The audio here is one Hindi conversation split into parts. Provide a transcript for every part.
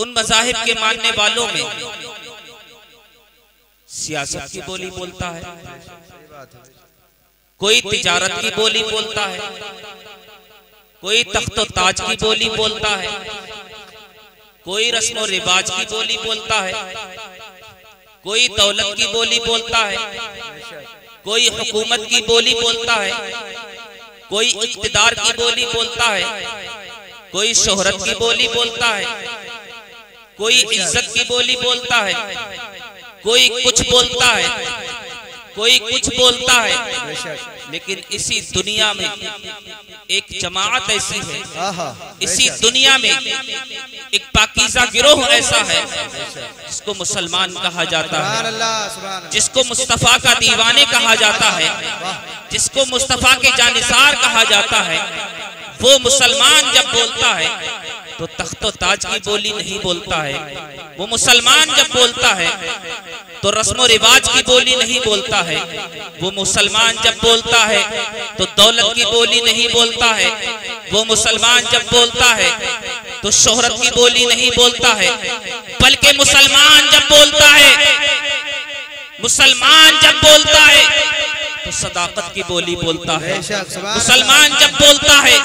उन मज़ाहिब के मानने वालों में सियासत की बोली बोलता है, कोई तिजारत की बोली बोलता है, कोई तख्तो ताज की बोली बोलता है, कोई रस्मो रिवाज की बोली बोलता है, कोई दौलत की बोली बोलता है, कोई हुकूमत की बोली बोलता है, कोई इक़्तिदार की बोली बोलता है, कोई शोहरत की बोली बोलता है, कोई इज्जत की बोली बोलता है, कोई कुछ बोलता है, कोई कुछ बोलता है। लेकिन इसी दुनिया में एक जमात ऐसी है, इसी दुनिया में एक पाकीज़ा गिरोह ऐसा है जिसको मुसलमान कहा जाता है, जिसको मुस्तफा का दीवाने कहा जाता है, जिसको मुस्तफा के जानिसार कहा जाता है। वो मुसलमान जब बोलता है तो तख्तो ताज की बोली नहीं बोलता है। वो मुसलमान जब बोलता है तो रस्मो रिवाज की बोली नहीं बोलता है। वो मुसलमान जब बोलता है तो दौलत की बोली नहीं बोलता है। वो मुसलमान जब बोलता है तो शोहरत की बोली नहीं बोलता है, बल्कि मुसलमान जब बोलता है, मुसलमान जब बोलता है तो सदाकत की बोली बोलता है। मुसलमान जब बोलता है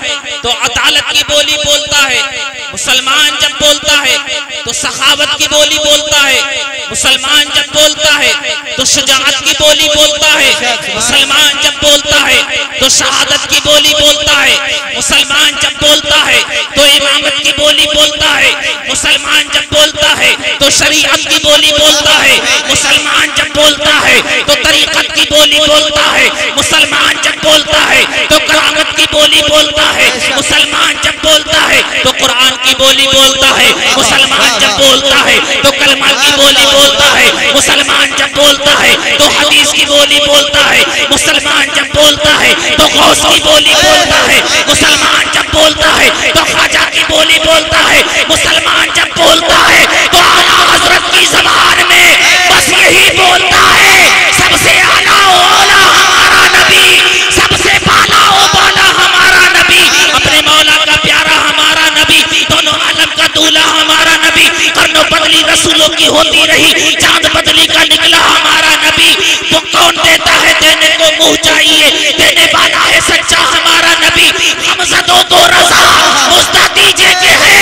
तो अदालत की बोली बोलता है। मुसलमान जब बोलता है तो सखावत की बोली बोलता है। मुसलमान जब बोलता है तो शुजाअत की बोली बोलता है। मुसलमान जब बोलता है तो शहादत की बोली बोलता है। मुसलमान जब बोलता है तो इमामत की बोली बोलता है। मुसलमान जब बोलता है तो शरीयत की बोली बोलता है। मुसलमान जब बोलता है तो तरीक़त की बोली बोलता है। मुसलमान जब बोलता है तो करामत की बोली बोलता है। मुसलमान जब बोलता है तो कुरान की बोली बोलता है। मुसलमान जब बोलता है तो कलमा की बोली बोलता है। मुसलमान जब बोलता है तो हदीस की बोली बोलता है। मुसलमान जब बोलता है तो गौस की बोली बोलता है। मुसलमान जब बोलता है तो ख्वाजा की बोली बोलता है। मुसलमान जब बोलता है तो आला हजरत की ज़बान में बस यही बोलता है, सबसे आला औला हमारा नबी, सबसे बाला ओ बाला हमारा नबी, अपने मौला का प्यारा हमारा नबी, दोनों आलम का दूल्हा हमारा नबी, कर्नो बदली रसूलों की होती रही, चांद बदली का निकला हमारा नबी। वो कौन देता है, देने को मुंह चाहिए, देने वाला है सच्चा हमारा नबी। हमज़दों को रज़ा मुस्ततीजे के है,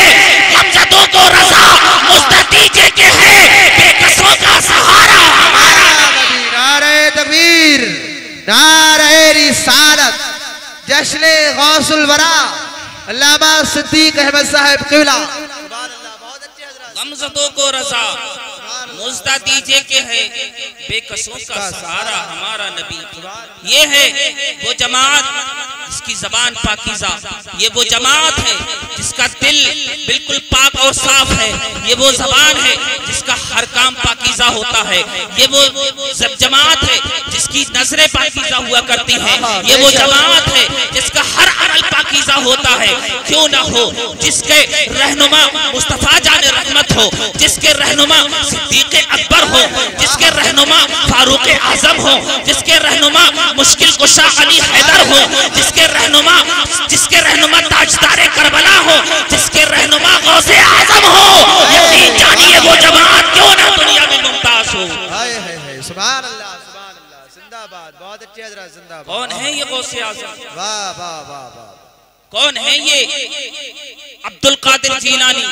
हमज़दों को रज़ा मुस्ततीजे के है, बेकसों का सहारा हमारा नबी। नारे तकबीर, नारे रिसालत, जश्ने गौसुल वरा, अल्लामा सिद्दीक अहमद साहब क़िबला। हमज़दों को रज़ा मुज़्दा दीजिए के है, बेकसों का सहारा हमारा नबी। ये है वो जमात जिसकी ज़बान पाकीज़ा, ये वो जमात है जिसका दिल बिल्कुल पाक और साफ है, ये वो ज़बान है जिसका हर काम पाकीज़ा होता है, ये वो जमात है जिसकी नजरें पाकीज़ा हुआ करती हैं, ये वो जमात है जिसका हर अमल पाकीज़ा होता है। क्यों ना हो, जिसके रहनुमा मुस्तफा जाने रहमत हो, जिसके रहनुमा सिद्दीक़ अकबर हो, जिसके रहनुमा फारूक आज़म हो, जिसके रहनुमा मुश्किल कुशा अली हैदर हो, जिसके रहनुमा ताजदारे करबला हो, जिसके रहनुमा गौसे आज़म हो, यकीन जानिए वो जमात क्यों ना दुनिया में मुमताज हो। सुभान अल्लाह, सुभान अल्लाह, जिंदाबाद, बहुत अच्छे हज़रात, जिंदाबाद। कौन है ये गौसे आज़म? वाह वाह वाह वाह। कौन है ये? अब्दुल कादिर जीलानी।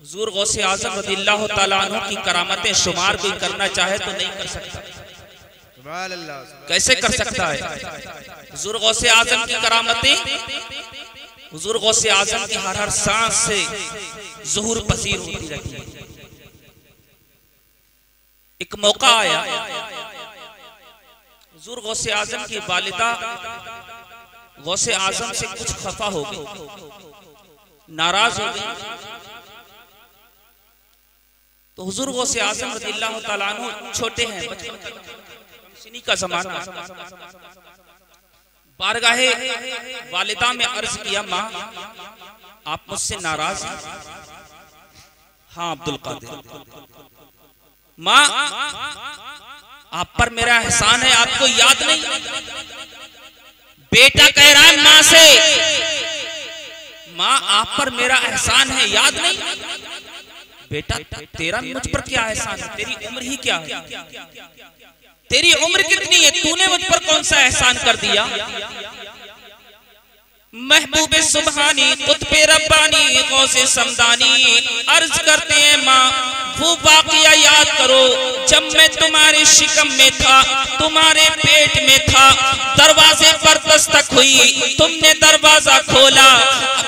हुजूर गौसे आज़म रज़ियल्लाहु ताला अन्हु की करामतें शुमार कोई करना चाहे तो नहीं कर सकता। कैसे कर सकता है? हुजूर गौसे आज़म की करामतें, हुजूर गौसे आज़म की हर सांस से ज़ुहूर पसीर होती रहती है। एक मौका आया, हुजूर गौसे आज़म की वालिदा गौसे आज़म से कुछ खफा हो गई, नाराज हो गई। तो हुजूर गौसे आज़म रज़ियल्लाहु ताला अन्हु छोटे हैं, बचपन का ज़माना, बारगाहे वालिदा में अर्ज किया, माँ आप मुझसे नाराज हैं? हाँ अब्दुल कादिर। माँ आप पर मेरा एहसान है, आपको याद नहीं? बेटा कह रहा है माँ से, माँ आप पर मेरा एहसान है याद नहीं? बेटा तेरा मुझ पर क्या एहसान है? तेरी उम्र ही क्या है? तेरी उम्र कितनी है? तूने मुझ पर कौन सा एहसान कर दिया? महबूबे सुबहानी कुतबे रब्बानी गौसे समदानी अर्ज करते हैं माँ वो वाक़या याद करो जब मैं तुम्हारे शिकम में था, तुम्हारे पेट में था, दरवाजे पर दस्तक हुई, तुमने दरवाजा खोला,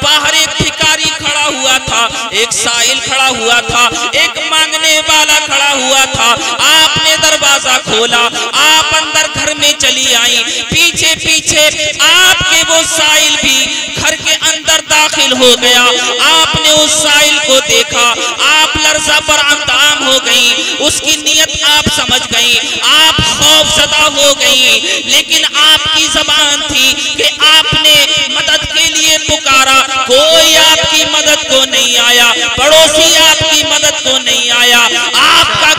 बाहर एक भिखारी खड़ा हुआ था, एक साइल खड़ा हुआ था, एक मांगने वाला खड़ा हुआ था, आपने दरवाजा खोला, आप अंदर घर में चली आई, पीछे पीछे आपके वो साइल भी घर के अंदर दाखिल हो गया, आपने उस साइल को देखा, आप लर्जा पर अंताम हो गई, उसकी नीयत आप समझ गई, आप खौफजदा हो गई, लेकिन आपकी जबान थी कि आपने मदद के लिए पुकारा, कोई आपकी मदद को नहीं आया, पड़ोसी आपकी मदद को नहीं आया, आपका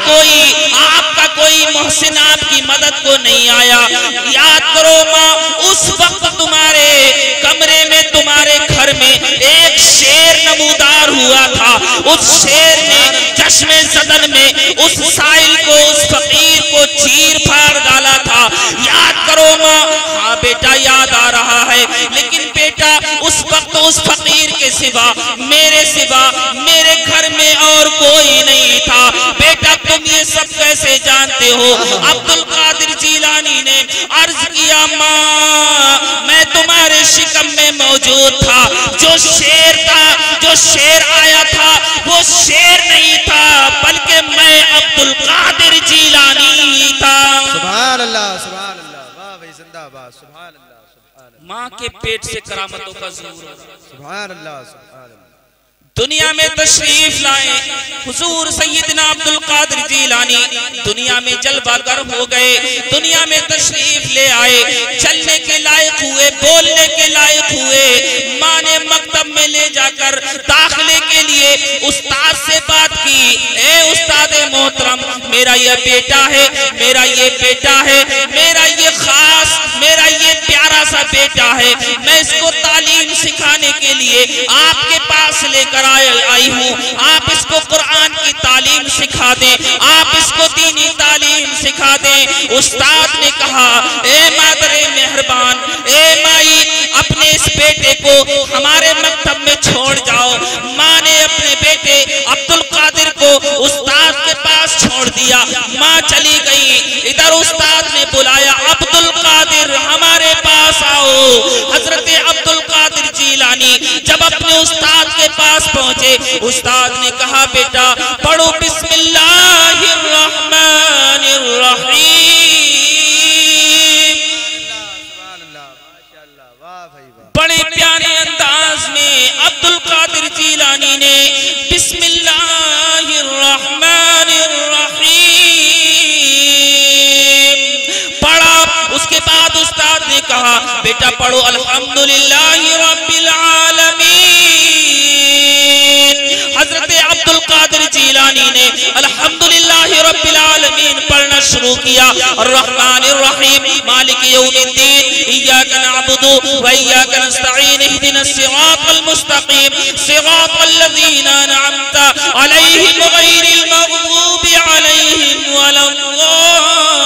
कोई मोहसिन आपकी मदद को नहीं आया। याद करो माँ उस वक्त तुम्हारे कमरे में, तुम्हारे घर में एक शेर नमूदार हुआ था, उस शेर ने चश्मे सदन में उस साइल को, उस फकीर को चीर फाड़ डाला था। याद करो माँ। हाँ बेटा याद आ रहा है, लेकिन बेटा उस वक्त उस फकीर के सिवा, मेरे घर में और कोई नहीं था। बेटा तुम ये सब कैसे जानते हो? अब्दुल कादिर जीलानी ने अर्ज किया माँ मैं तुम्हारे शिकम में मौजूद था, जो शेर आया था वो शेर नहीं था, बल्कि मैं अब्दुल कादिर जीलानी था। सुभान अल्लाह, सुभान अल्लाह, वाह भाई जिंदाबाद, सुभान अल्लाह, सुभान अल्लाह। माँ के पेट से करामतों का ज़हूर। सुभान अल्लाह, सुभान अल्लाह। दुनिया में तशरीफ लाए हुजूर सैयदना अब्दुल कादिर जीलानी, दुनिया में जलवागर हो गए, दुनिया में तशरीफ ले आए, चलने के लायक हुए, बोलने के लायक हुए। माँ ने मकतब में ले जाकर दाखिले के लिए उस्ताद से बात की, ए उस्ताद मोहतरम मेरा ये बेटा है, मेरा ये बेटा है, मेरा ये खास, मेरा ये प्यारा सा बेटा है, मैं इसको तालीम सिखाने के लिए आपके पास लेकर आई हूँ, आप इसको कुरान की तालीम सिखा दें, आप इसको दीनी तालीम सिखा दें। उस्ताद ने कहा ए मादरे मेहरबान, ए माई अपने इस बेटे को हमारे मकतब में छोड़ जाओ। माँ ने अपने बेटे अब्दुल कादिर को उस्ताद के पास छोड़ दिया, माँ चली गई। इधर उस्ताद ने बुलाया अब्दुल कादिर हमारे पास आओ। हजरत अब्दुल कादिर जीलानी जब अपने उस्ताद के पास पहुंचे, उस्ताद ने कहा बेटा पढ़ो बिस्मिल्लाहिर रहमानिर रहीम। बड़े प्यारे अंदाज में अब्दुल कादिर जीलानी ने बिस्मिल्लाहिर रहमानिर रहीम पढ़ा। उसके बाद उस्ताद ने कहा बेटा पढ़ो अल्हम्दुलिल्लाहि रब्बिल आलमीन। हजरत अब्दुल कादिर जीलानी ने अल्हम्दुलिल्लाहि रब्बिल आलमीन पढ़ना शुरू किया। अर्रहमानिर रहीम मालिक यौमिद्दीन इय्याका नअबुदु व इय्याका नस्तईन इहदिनस सिरातल मुस्तकीम सिरातल लज़ीना अनअमता अलैहिम गैरिल मग़दूबि अलैहिम वलद्दाल्लीन।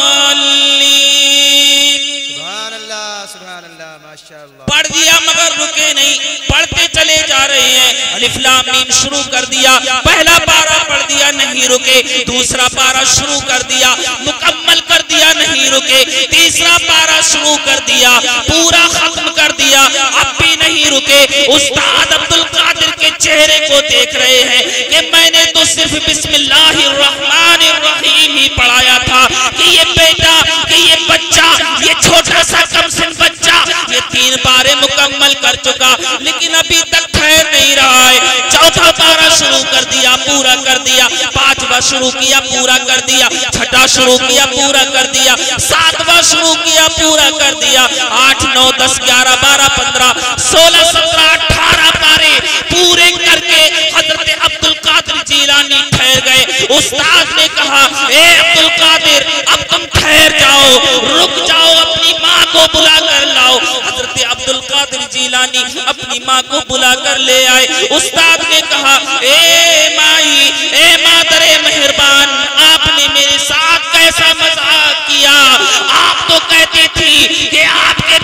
सुभान अल्लाह, सुभान अल्लाह, माशाअल्लाह। पढ़ दिया मगर रुके नहीं, पढ़ते चले जा रहे हैं। अलिफ लाम मीम शुरू कर दिया, पहला पारा पढ़ दिया नहीं रुके, दूसरा पारा शुरू कर दिया मुकम्मल कर दिया नहीं रुके, तीसरा पारा शुरू कर दिया पूरा खत्म कर दिया, अब भी नहीं रुके। उस्ताद अब्दुल कादिर के चेहरे को देख रहे हैं कि मैंने तो सिर्फ बिस्मिल्लाहिर रहमानिर रहीम ही पढ़ाया था कि ये बेटा, कि ये बच्चा, ये छोटा सा कमसिन बच्चा ये 3 पारे मुकम्मल कर चुका, लेकिन अभी तक ठहर नहीं रहा है। चौथा पारा शुरू कर दिया पूरा कर दिया, 5वां शुरू किया पूरा कर दिया, 6वां शुरू किया पूरा कर दिया, 7वां शुरू किया पूरा कर दिया, 8 9 10 11 12 15 16 17 18 पारे पूरे करके हजरत अब्दुल कादिर जीलानी ठहर गए। उस्ताद ने कहा ए अब्दुल कादिर अब तुम ठहर जाओ, रुक जाओ, अपनी माँ को बुला कर लाओ। हजरत अब्दुल कादिर जीलानी जीलानी अपनी माँ को बुला कर ले आए। उस्ताद ने कहा, ए माई, ए मादरे मेहरबान, आपने मेरे साथ कैसा मजाक किया। आप तो कहती थी कि आपके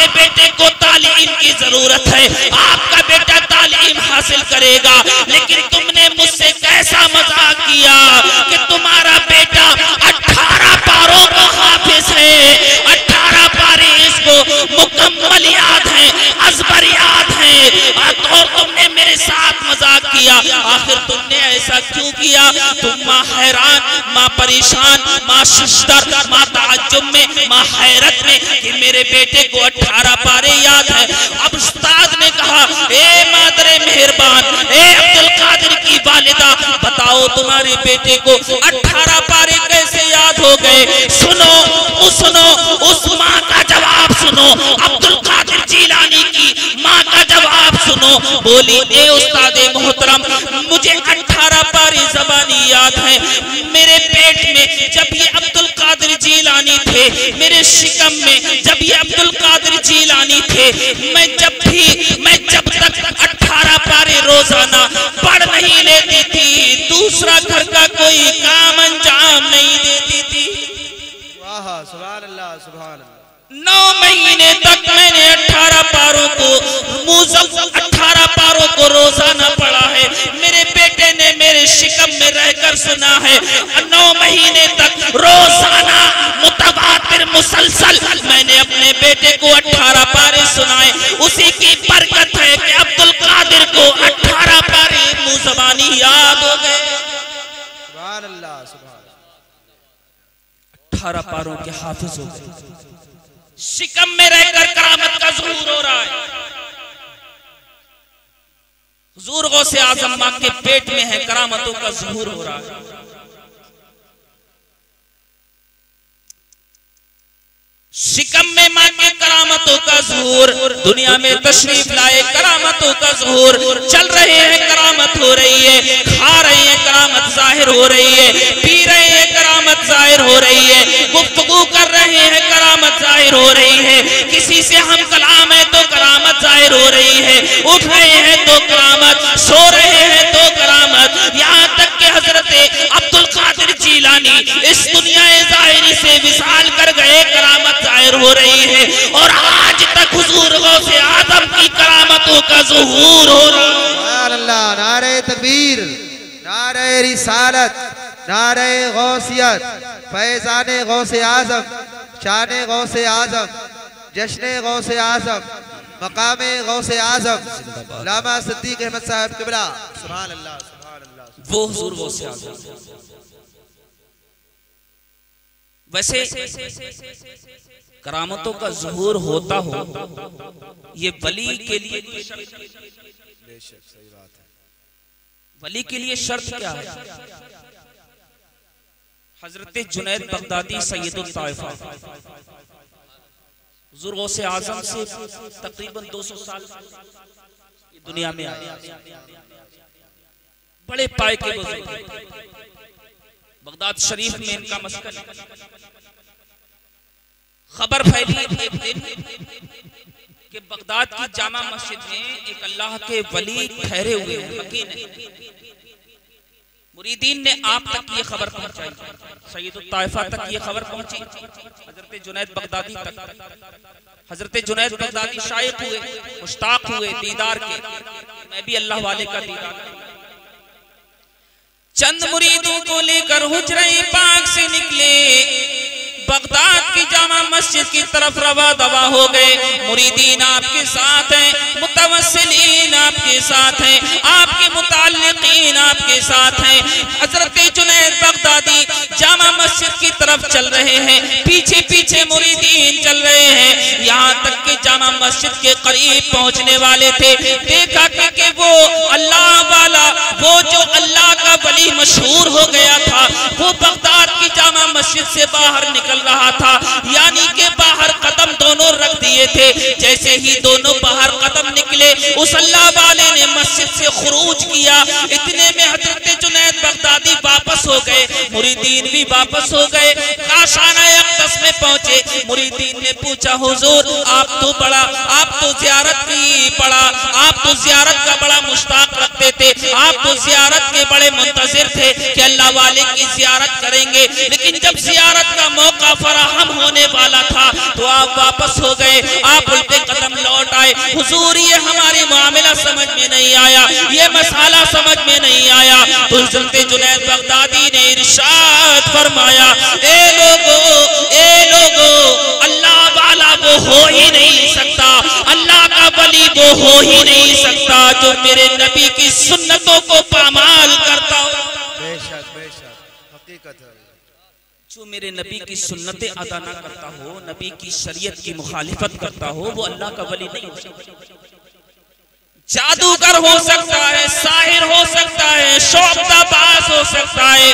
बेटे को तालीम की जरूरत है, आपका बेटा तालीम हासिल करेगा, लेकिन तुमने मुझसे कैसा मजाक किया कि तुम्हारा बेटा 18 पारों का हाफिज है, 18 पारे इसको मुकम्मल याद है, अज़बर याद है, और तुमने मेरे साथ मजाक किया। आखिर तुमने ऐसा क्यों किया? तुम माँ हैरान, माँ परेशान, माँ शश्तर, माँ ताज्जुब में, माँ हैरत में कि मेरे बेटे को 18 पारे याद है। अब उस्ताद ने कहा, ए मादरे मेहरबान, ए अब्दुल कादिर की वालिदा, बताओ तुम्हारे बेटे को 18 पारे कैसे याद हो गए? सुनो उस माँ का जवाब सुनो, अब्दुल कादिर जीलानी की माँ का जवाब सुनो। बोली, ए उस्तादे मोहतरम, मुझे 18 पारे ज़बानी याद है। मेरे पेट में जब ये अब्दुल कादिर जीलानी थे, मेरे शिकम में जब ये अब्दुल कादिर जीलानी थे, मैं जब तक 18 पारे रोजाना पढ़ नहीं लेती थी, दूसरा घर का कोई काम अंजाम नहीं देती थी। वाह, सुभान अल्लाह, सुभान अल्लाह। 9 महीने तक मैंने 18 पारों को रोजाना पढ़ा है। मेरे बेटे ने मेरे शिकम में रहकर सुना है। 9 महीने तक रोजाना मुतवातिर मुसलसल मैंने अपने बेटे को 18 पारे सुनाए। उसी की बरकत है कि अब्दुल कादिर को 18 पारे मुंह ज़बानी याद हो गए। सुभान अल्लाह, सुभान अल्लाह। 18 पारों के हाफिज हो गए। शिकम में रहकर करामत का ज़हूर हो रहा है। हुज़ूर गौसे आज़म माँ के पेट में है, करामतों का ज़हूर हो रहा है। शिकम में माँ के करामतों का ज़हूर, दुनिया में तशरीफ लाए करामतों का ज़हूर, चल रहे हैं करामत हो रही है, खा रहे हैं करामत जाहिर हो रही है, पी रहे हैं करामत जाहिर हो रही है, गुफ्तगू कर रहे हैं करामत जाहिर हो रही है, किसी से हम कलाम है तो करामत जाहिर हो रही है, उठ रहे हैं तो करामत, सो रहे हैं तो करामत, यहाँ तक कि हजरत अब्दुल कादिर जीलानी इस दुनिया ज़ाहिरी से विसाल कर गए, करामत जाहिर हो रही है। और आज तक हुजूर गौसे आज़म की करामतों का ज़हूर हो रहा है। सुभान अल्लाह, नारे तकबीर, नारे रिसालत, नारे गौसियत, फैज़ाने गौसे आज़म, शाने गौसे आज़म, जश्ने गौसे आज़म, मकामे गौसे आज़म, लामा सिद्दीक़ अहमद साहब किबला। सुभान अल्लाह, सुभान अल्लाह। वो हुजूर गौसे आज़म। वैसे करामतों का ज़हूर होता हो, ये वली के लिए बेशक सही बात है। वली के लिए शर्त क्या है? हजरत जुनैद बगदादी सैयदुल ताइफा हुजूर गौसे आज़म से तकरीबन 200 साल दुनिया में आए। बड़े पाए के बुजुर्ग, बगदाद शरीफ में इनका मस्कन। खबर फैली एक दिन कि बगदाद की जामा मस्जिद में एक अल्लाह के वली ठहरे हुए हैं, मकीन है। मुरीदीन ने आप तक ये खबर पहुंचाई, सैयदुल ताइफा तक ये खबर पहुंची, हजरत जुनैद बगदादी तक। हजरत जुनैद बगदादी शाइक हुए, मुश्ताक हुए दीदार के, मैं भी अल्लाह वाले का दीदार। चंद मुरीदों को लेकर हुजरे पाक से निकले, बगदाद की जामा मस्जिद की तरफ रवा दवा हो गए। मुरीदीन आपके साथ हैं, मुतवस्सिलीन आपके साथ हैं, आपके मुताल्लिकीन आपके साथ हैं। हजरत जुनैद बगदादी जामा मस्जिद की तरफ चल रहे हैं, पीछे पीछे मुरीदीन चल रहे हैं। यहाँ तक कि जामा मस्जिद के करीब पहुँचने वाले थे, देखा कि वो अल्लाह वाला, वो जो अल्लाह का वली मशहूर हो गया था, वो बगदाद की जामा मस्जिद से बाहर निकल रहा था, यानी कि बाहर कदम दोनों रख दिए थे। जैसे ही दोनों बाहर कदम निकले, उस अल्लाह वाले ने मस्जिद से खुरूज किया। इतने में हजरत जुनैद बगदादी वापस हो गए। मुरीदीन भी वापस हो गए। काशाना अक़दस में पहुंचे, मुरीदीन ने पूछा हुजूर आप तो ज़ियारत की बड़ा, आप तो ज़ियारत का बड़ा मुश्ताक रखते थे, आप तो ज़ियारत के बड़े मुंतज़िर थे कि अल्लाह वाले की ज़ियारत करेंगे, लेकिन जब ज़ियारत का मौका फराहम होने वाला था तो आप वापस हो गए, आप उल्टे कदम लौट आए। हुजूर ये हमारी मामला समझ में नहीं आया, ये मसाला समझ में नहीं आया। तो हज़रत जुनैद बगदादी ने इरशाद फरमाया, ए लोगो अल्लाह वाला वो हो ही नहीं सकता, अल्लाह का वली वो हो ही नहीं सकता जो मेरे नबी की सुन्नतों को पामाल करता हो। बेशक बेशक हकीकत है। जो मेरे नबी की सुन्नतें अदा ना करता हो, नबी की शरीयत की मुखालिफत करता हो, वो अल्लाह का वली नहीं हो सकता। जादूगर हो सकता है, साहिर हो सकता है, शौकताबाज हो सकता है,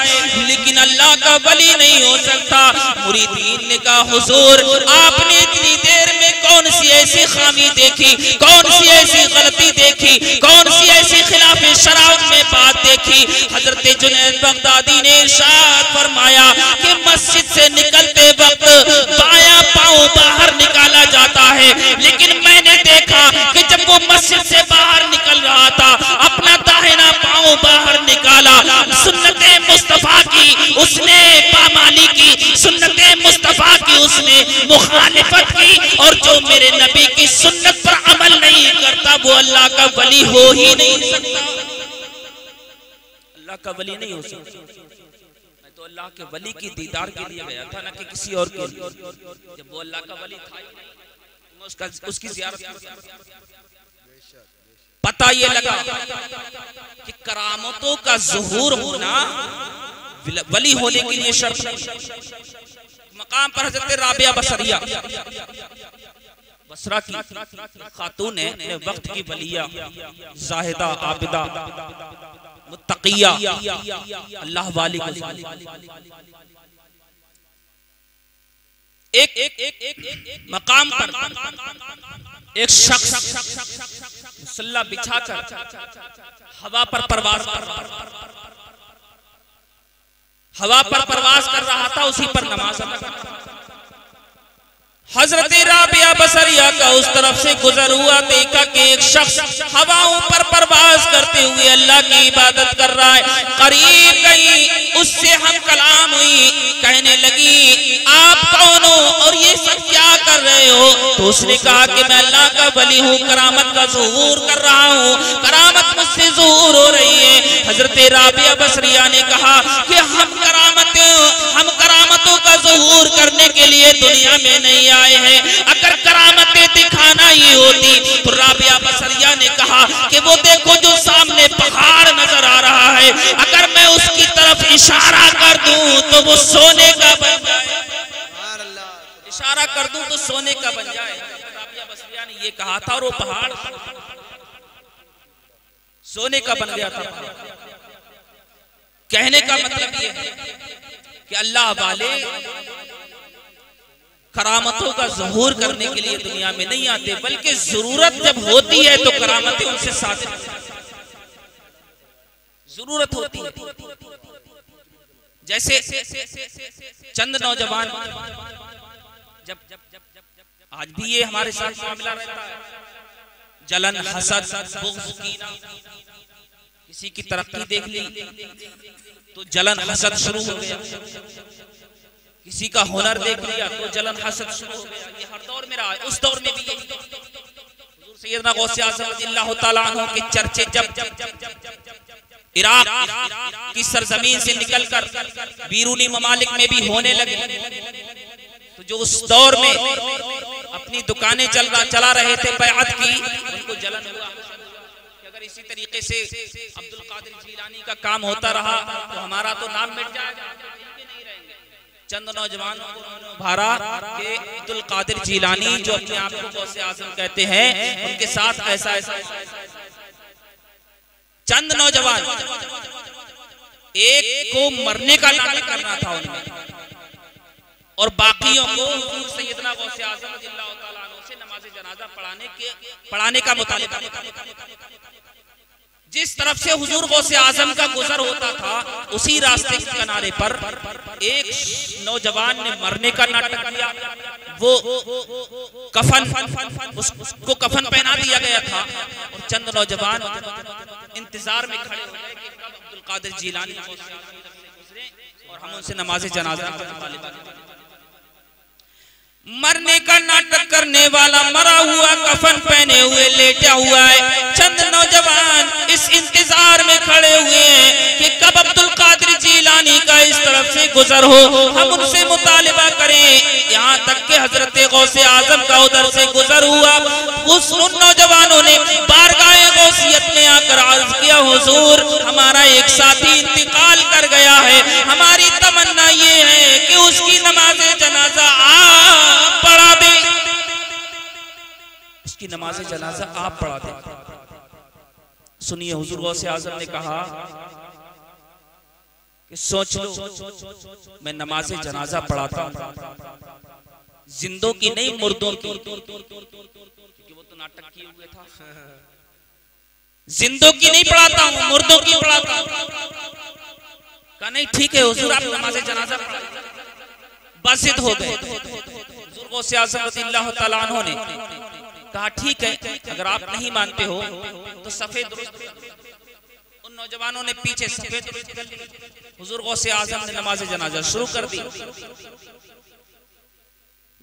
लेकिन अल्लाह का वली नहीं हो सकता। मुरीदीन ने कहा हुजूर आपने इतनी देर में कौन सी ऐसी खामी देखी, कौन सी ऐसी गलती देखी, कौन सी ऐसी खिलाफ शराअत में बात देखी। हजरत जुनैद बगदादी ने इरशाद फरमाया कि मस्जिद से निकलते वक्त बायां पांव बाहर निकाला जाता है, लेकिन मैंने देखा कि जब वो मस्जिद से बाहर निकल रहा था अपना दाहिना पांव बाहर निकाला, सुन्नते मुस्तफा की उसने पामाली की, सुन्नते मुस्तफा की उसने मुखालिफत की, और जो मेरे नबी की सुन्नत पर अमल नहीं करता वो अल्लाह का वली हो ही नहीं सकता, अल्लाह का वली नहीं हो सकता। मैं तो अल्लाह के वली की दीदार के लिए गया था, ना कि किसी और के लिए। जब वो अल्लाह का वली था उसकी ज़ियारत पता ये लगा कि करामतों का ज़ुहूर होना वली होने के लिए शर्त नहीं। मकाम पर हज़रत राबिया बसरिया बसरा की खातून है, अपने वक्त की वलिया, जाहिदा, आबिदा, मुत्तकिया, अल्लाह वाली। एक मकाम पर एक शख्स मुसल्ला बिछाकर हवा पर परवाज कर रहा था, उसी पर नमाज अदा कर रहा था। हजरत राबिया बसरिया का उस तरफ से गुजर हुआ, देखा कि एक शख्स हवाओं पर परवाज करते हुए अल्लाह की इबादत कर रहा है। करीब गई, उससे हम कलाम हुई, कहने लगी आप कौन हो और ये सब क्या कर रहे हो? तो उसने कहा कि मैं अल्लाह का वली हूँ, करामत का ज़ुहूर कर रहा हूँ, करामत मुझसे ज़ुहूर हो रही है। हजरत राबिया बसरिया ने कहा कि हम करामतों का ज़ुहूर करने के लिए दुनिया में नहीं आए हैं, अगर करामतें दिखाना ही होती तो राबिया बसरिया ने कहा कि वो देखो जो सामने पहाड़ नजर आ रहा है, अगर मैं उसकी तरफ इशारा कर दूं तो वो सोने का बन जाए, इशारा कर दूं तो सोने का बन जाए। राबिया बसरिया ने ये कहा था और वो पहाड़ सोने का बन गया था। कहने का मतलब ये है कि अल्लाह वाले करामतों का ज़ुहूर करने के लिए दुनिया में नहीं आते, बल्कि जरूरत जब होती है तो करामतें उनसे साथ जरूरत होती है। जैसे चंद नौजवान, जब आज भी ये हमारे साथ मामला रहता है, जलन, हसद, बुग़्ज़, कीना, किसी की तरक्की देख ली तो जलन हसद शुरू हो गया, किसी का हुनर देख लिया तो जलन हसद शुरू हो गया। ये हर दौर में रहा है, उस दौर में भी यही। हुज़ूर सैयदना गौसे आज़म रज़ियल्लाहु ताला अन्हु के चर्चे जब इराक की सरजमीन से निकलकर बीरूनी ममालिक में भी होने लगे, तो जो उस दौर में अपनी दुकानें चला रहे थे बैअत की, उनको जलन हुआ कि अगर इसी तरीके से अब्दुल कादिर जीलानी का काम होता रहा तो हमारा तो नाम मिट जाएगा। चंद नौजवानों को भारा के अब्दुल कादिर जीलानी जो अपने आप को गौसे आज़म कहते हैं, उनके साथ ऐसा चंद नौजवान, एक को मरने का नाटक करना था उनमें, और बाकियों को हुज़ूर सैयदना गौसे आज़म रज़ियल्लाहु ताला अन्हु से नमाज़ जनाजा पढ़ाने का मुतालिबा। जिस तरफ से हुजूर गौसे आजम का गुजर होता था उसी रास्ते के किनारे पर एक नौजवान ने मरने का नाटक किया। वो कफन, उसको कफन पहना दिया गया था और चंद नौजवान इंतजार में खड़े हो गए कि कब अब्दुल कादिर जीलानी गुजरे और हम उनसे नमाज जनाजा। मरने का नाटक करने वाला मरा हुआ कफन पहने हुए लेटा हुआ है। चंद नौजवान इस इंतजार में खड़े हुए हैं कि कब अब्दुल कादिर जीलानी का इस तरफ से गुजर हो, हम उनसे मुतालिबा करें। यहाँ तक कि हजरत गौसे आजम का उधर से गुजर हुआ। उन नौजवानों ने बारगाह गौसियत में आकर अर्ज किया, हुजूर हमारा एक साथी इंतकाल कर गया है, हमारी तमन्ना ये है कि उसकी नमाज जनाजा आप पढ़ा दे, उसकी नमाज जनाजा आप पढ़ा दे। सुनिए, हुजूर गौसे आजम ने कहा कि सोच लो मैं नमाज जनाजा पढ़ाता हूं, जिंदों की नहीं मुर्दों की, क्योंकि वो तो नाटक किए हुए था। जिंदों की नहीं पढ़ाता हूं, मुर्दों की पढ़ाता हूं। कहा नहीं ठीक है हुजूर, आप नमाज जनाजा पढ़ाइए। बासित हो गए। हुजूर गौसे आज़म रज़ियल्लाहु ताला अन्हु ने कहा ठीक है, अगर आप नहीं मानते हो तो सफेद दुरुस्त। उन नौजवानों ने पीछे सफेद दुरुस्त कर ली। हुजूर गौसे आज़म ने नमाज जनाजा शुरू कर दी।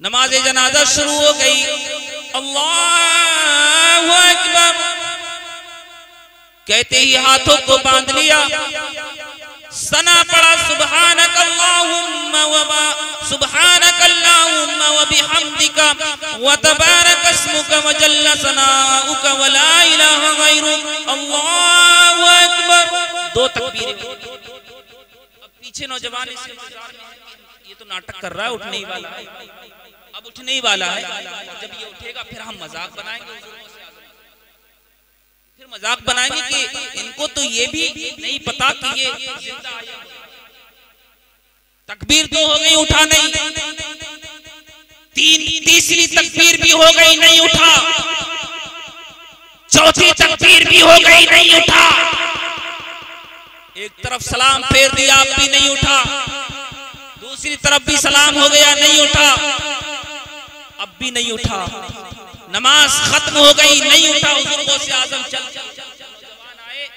नमाज जनाजा शुरू हो गई। अल्लाहु अकबर कहते ही हाथों को बांध लिया, सना पड़ा सुब्हानक अल्लाहुम्मा व बिहम्दिका व तबारक अस्मुका व जल्ल सनाउका व ला इलाहा गैरुक। अल्लाहु अकबर। दो तकबीरें। अब पीछे नौजवान इसे ये तो नाटक कर रहा है, उठने ही वाला है, अब उठने ही वाला है। जब ये उठेगा फिर हम मजाक बनाएंगे, फिर मजाक बनाएंगे कि इनको तो ये भी नहीं पता कि ये जिंदा आया। तकबीर तो हो गई, उठा नहीं। तीसरी तकबीर भी हो गई, नहीं उठा। चौथी तकबीर भी हो गई, नहीं उठा। एक तरफ सलाम फेर दिया, अब भी नहीं उठा। दूसरी तरफ भी सलाम हो गया, नहीं उठा। अब भी नहीं उठा। नमाज खत्म हो गई, नहीं उठा। हुजूर गौसे आज़म चल नौजवान आए,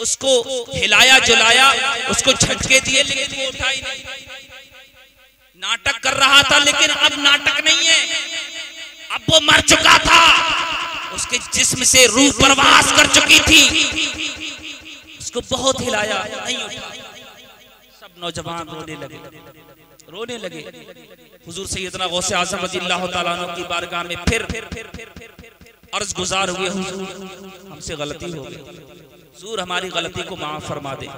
उसको हिलाया जुलाया, उसको झटके दिए, लेकिन वो उठा ही नहीं। नाटक कर रहा था, लेकिन अब नाटक नहीं है, अब वो मर चुका था। उसके जिस्म से रूह परवास कर चुकी थी। उसको बहुत हिलाया, नहीं उठा। सब नौजवान रोने लगे। हुजूर सैयदना गौसे आज़म रज़ियल्लाहु ताला अन्हु की बारगाह में फिर अर्ज गुजार हुए, हुजूर हमसे गलती हो गई, हुजूर हमारी गलती को माफ फरमा दे,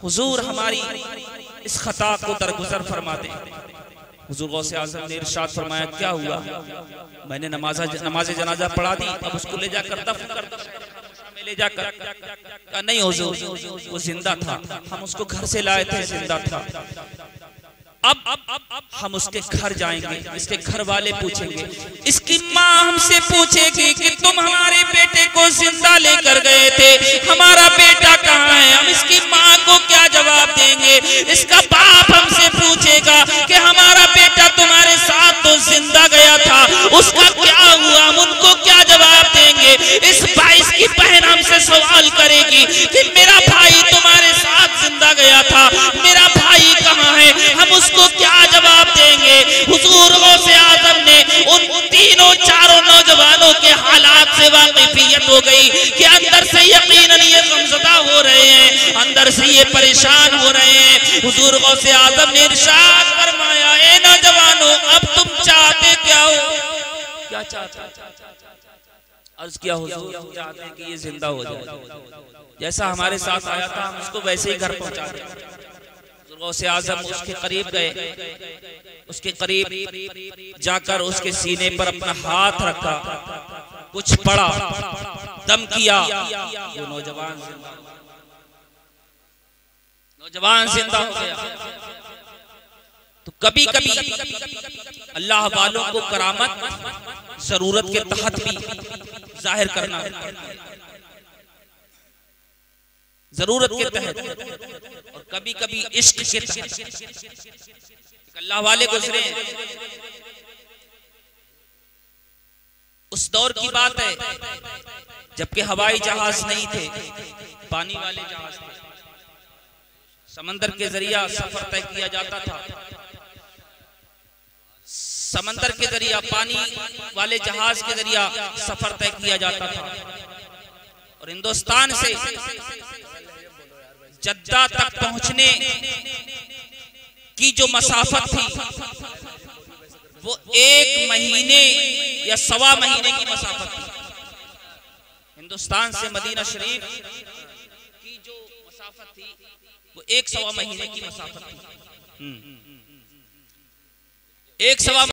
हुजूर हमारी इस खता को दरगुजर फरमा दे। हुजूर गौसे आज़म ने इरशाद फरमाया, क्या हुआ? मैंने नमाज जनाजा पढ़ा दी, अब उसको ले जाकर दफन कर दो, ले जाकर। कहा नहीं हुजूर, वो जिंदा था, हम उसको घर से लाए थे, जिंदा था। अब हम उसके घर जाएंगे, इसके घर वाले पूछेंगे, इसकी माँ हमसे पूछेगी कि तुम हमारे बेटे को जिंदा लेकर गए थे, हमारा बेटा कहाँ है? हम इसकी माँ को क्या जवाब देंगे? इसका बाप हमसे पूछेगा कि हमारा बेटा तुम्हारे साथ तो जिंदा गया था, उसका क्या हुआ? हम उनको क्या जवाब देंगे? इस भाई की बहन हमसे सवाल करेगी कि मेरा भाई तुम्हारे साथ जिंदा गया था, मेरा भाई कहाँ है? हम उसको क्या जवाब देंगे? हुजूर गौसे आज़म ने उन तीनों चारों नौजवानों के हालात से वाकिफियत हो गई कि अंदर से यकीनन ये गमज़दा हो रहे हैं, अंदर से ये परेशान हो रहे हैं। हुजूर गौसे आज़म ने इरशाद फरमाया, ए नौजवानों, अब तुम चाहते क्या हो? क्या चाहते? अर्ज किया, हुजूर चाहते हैं कि ये जिंदा हो जाए, जैसा हमारे साथ आया था हम उसको वैसे ही घर पहुंचा दें। गौसे आज़म उसके करीब गए, उसके करीब जाकर उसके सीने पर अपना हाथ रखा, कुछ पढ़ा, दम किया, वो नौजवान जिंदा हो गया। तो कभी कभी अल्लाह वालों को करामत जरूरत के तहत भी जाहिर करना। जरूरत के तहत और कभी कभी इश्क के तहत। अल्लाह वाले गुजरे, उस दौर की बात है जबकि हवाई जहाज नहीं थे, पानी वाले जहाज थे। समंदर के जरिया सफर तय किया जाता था। समंदर के जरिया, पानी वाले जहाज के जरिया सफर तय किया जाता था। और हिंदुस्तान से जद्दा तक पहुंचने की जो मसाफत थी वो 1 महीने या 1.25 महीने की मसाफत थी। हिंदुस्तान से मदीना शरीफ की जो मसाफत थी वो 1.25 महीने की मसाफत थी। 1.25